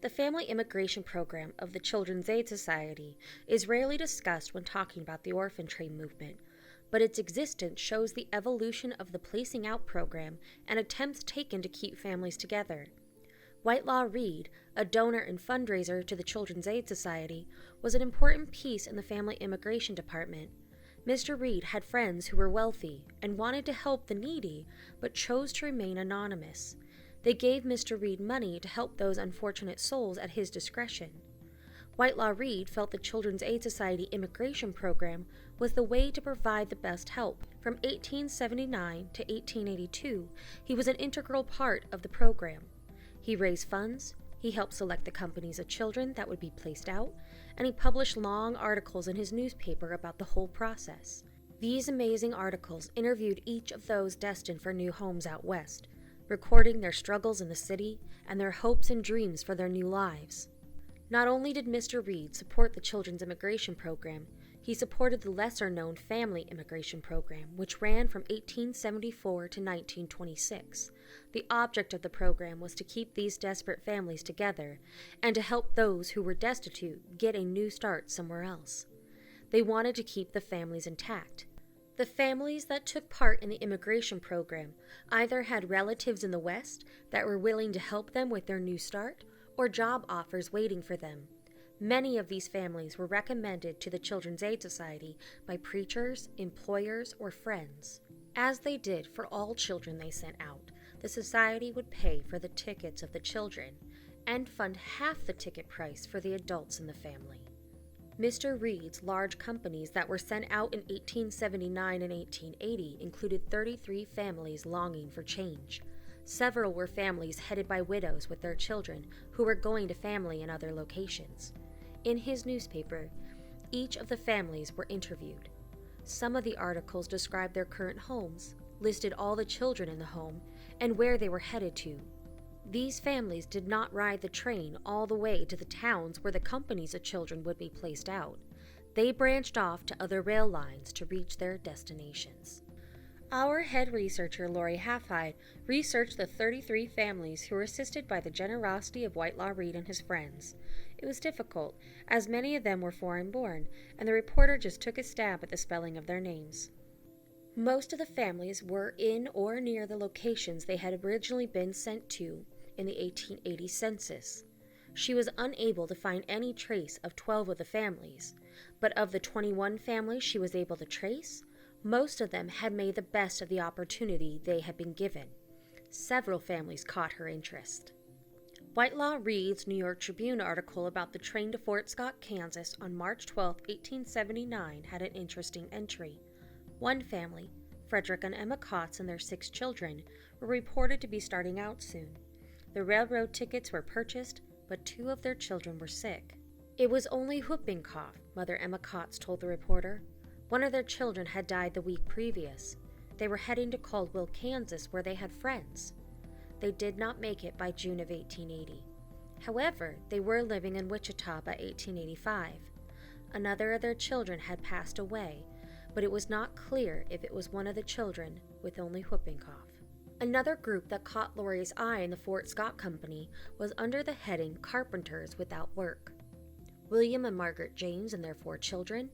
The Family Immigration Program of the Children's Aid Society is rarely discussed when talking about the orphan train movement, but its existence shows the evolution of the placing out program and attempts taken to keep families together. Whitelaw Reid, a donor and fundraiser to the Children's Aid Society, was an important piece in the Family Immigration Department. Mr. Reid had friends who were wealthy and wanted to help the needy, but chose to remain anonymous. They gave Mr. Reid money to help those unfortunate souls at his discretion. Whitelaw Reid felt the Children's Aid Society Immigration Program was the way to provide the best help. From 1879 to 1882, he was an integral part of the program. He raised funds, he helped select the companies of children that would be placed out, and he published long articles in his newspaper about the whole process. These amazing articles interviewed each of those destined for new homes out west, recording their struggles in the city and their hopes and dreams for their new lives. Not only did Mr. Reid support the Children's Immigration Program, he supported the lesser-known Family Immigration Program, which ran from 1874 to 1926. The object of the program was to keep these desperate families together and to help those who were destitute get a new start somewhere else. They wanted to keep the families intact. The families that took part in the immigration program either had relatives in the West that were willing to help them with their new start, or job offers waiting for them. Many of these families were recommended to the Children's Aid Society by preachers, employers, or friends. As they did for all children they sent out, the society would pay for the tickets of the children and fund half the ticket price for the adults in the family. Mr. Reid's large companies that were sent out in 1879 and 1880 included 33 families longing for change. Several were families headed by widows with their children who were going to family in other locations. In his newspaper, each of the families were interviewed. Some of the articles described their current homes, listed all the children in the home, and where they were headed to. These families did not ride the train all the way to the towns where the companies of children would be placed out. They branched off to other rail lines to reach their destinations. Our head researcher, Lori Halfhide, researched the 33 families who were assisted by the generosity of Whitelaw Reid and his friends. It was difficult, as many of them were foreign-born, and the reporter just took a stab at the spelling of their names. Most of the families were in or near the locations they had originally been sent to in the 1880 census. She was unable to find any trace of 12 of the families, but of the 21 families she was able to trace, most of them had made the best of the opportunity they had been given. Several families caught her interest. Whitelaw Reid's New York Tribune article about the train to Fort Scott, Kansas on March 12, 1879 had an interesting entry. One family, Frederick and Emma Kotz and their 6 children, were reported to be starting out soon. The railroad tickets were purchased, but 2 of their children were sick. It was only whooping cough, Mother Emma Kotz told the reporter. One of their children had died the week previous. They were heading to Caldwell, Kansas, where they had friends. They did not make it by June of 1880. However, they were living in Wichita by 1885. Another of their children had passed away, but it was not clear if it was one of the children with only whooping cough. Another group that caught Lori's eye in the Fort Scott Company was under the heading Carpenters Without Work. William and Margaret James and their 4 children,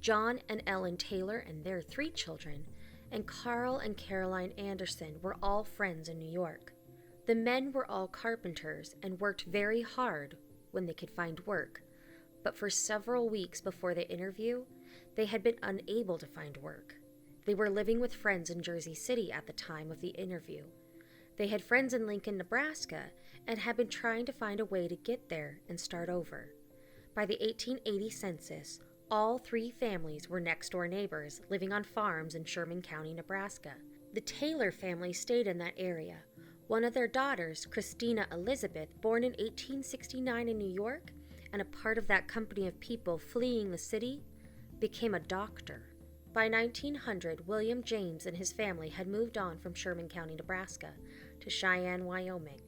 John and Ellen Taylor and their 3 children, and Carl and Caroline Anderson were all friends in New York. The men were all carpenters and worked very hard when they could find work, but for several weeks before the interview, they had been unable to find work. They were living with friends in Jersey City at the time of the interview. They had friends in Lincoln, Nebraska, and had been trying to find a way to get there and start over. By the 1880 census, all 3 families were next-door neighbors living on farms in Sherman County, Nebraska. The Taylor family stayed in that area. One of their daughters, Christina Elizabeth, born in 1869 in New York, and a part of that company of people fleeing the city, became a doctor. By 1900, William James and his family had moved on from Sherman County, Nebraska, to Cheyenne, Wyoming.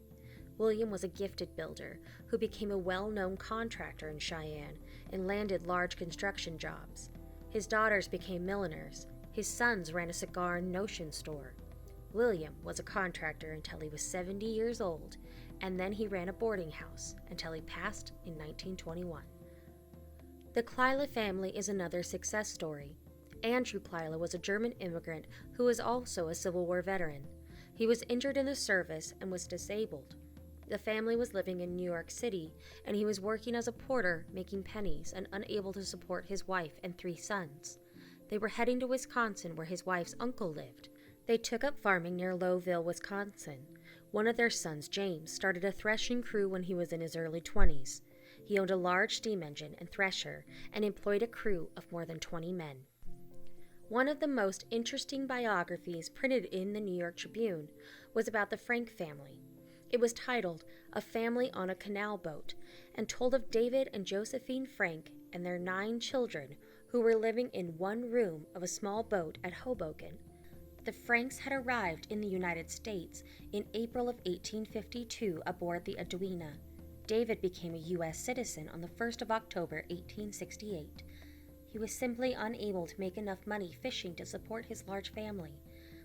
William was a gifted builder who became a well-known contractor in Cheyenne and landed large construction jobs. His daughters became milliners. His sons ran a cigar and notion store. William was a contractor until he was 70 years old, and then he ran a boarding house until he passed in 1921. The Kleile family is another success story. Andrew Kleile was a German immigrant who was also a Civil War veteran. He was injured in the service and was disabled. The family was living in New York City, and he was working as a porter, making pennies, and unable to support his wife and 3 sons. They were heading to Wisconsin, where his wife's uncle lived. They took up farming near Lowville, Wisconsin. One of their sons, James, started a threshing crew when he was in his early 20s. He owned a large steam engine and thresher and employed a crew of more than 20 men. One of the most interesting biographies printed in the New York Tribune was about the Frank family. It was titled A Family on a Canal Boat and told of David and Josephine Frank and their 9 children who were living in one room of a small boat at Hoboken. The Franks had arrived in the United States in April of 1852 aboard the Edwina. David became a U.S. citizen on the 1st of October, 1868. He was simply unable to make enough money fishing to support his large family.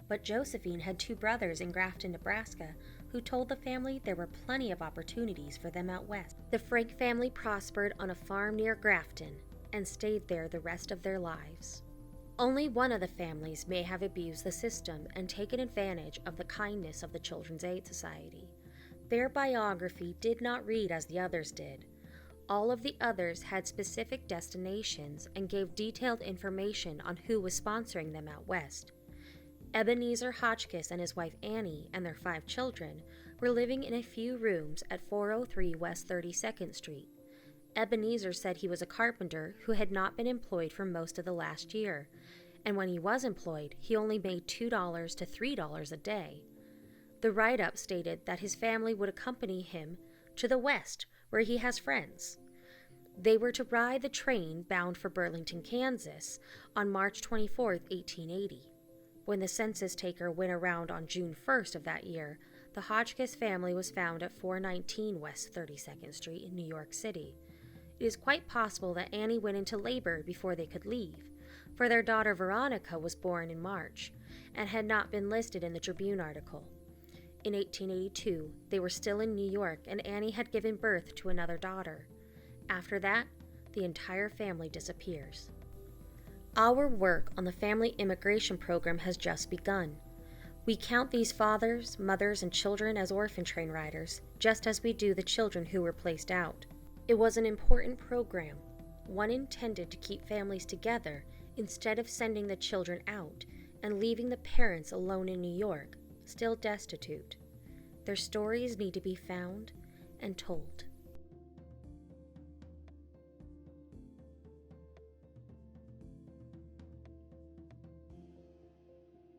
But Josephine had 2 brothers in Grafton, Nebraska, who told the family there were plenty of opportunities for them out west. The Frank family prospered on a farm near Grafton and stayed there the rest of their lives. Only one of the families may have abused the system and taken advantage of the kindness of the Children's Aid Society. Their biography did not read as the others did. All of the others had specific destinations and gave detailed information on who was sponsoring them out west. Ebenezer Hotchkiss and his wife Annie and their 5 children were living in a few rooms at 403 West 32nd Street. Ebenezer said he was a carpenter who had not been employed for most of the last year, and when he was employed, he only made $2 to $3 a day. The write-up stated that his family would accompany him to the west, where he has friends. They were to ride the train bound for Burlington, Kansas, on March 24, 1880. When the census taker went around on June 1st of that year, the Hotchkiss family was found at 419 West 32nd Street in New York City. It is quite possible that Annie went into labor before they could leave, for their daughter Veronica was born in March and had not been listed in the Tribune article. In 1882, they were still in New York, and Annie had given birth to another daughter. After that, the entire family disappears. Our work on the Family Emigration Program has just begun. We count these fathers, mothers, and children as orphan train riders, just as we do the children who were placed out. It was an important program, one intended to keep families together instead of sending the children out and leaving the parents alone in New York, still destitute. Their stories need to be found and told.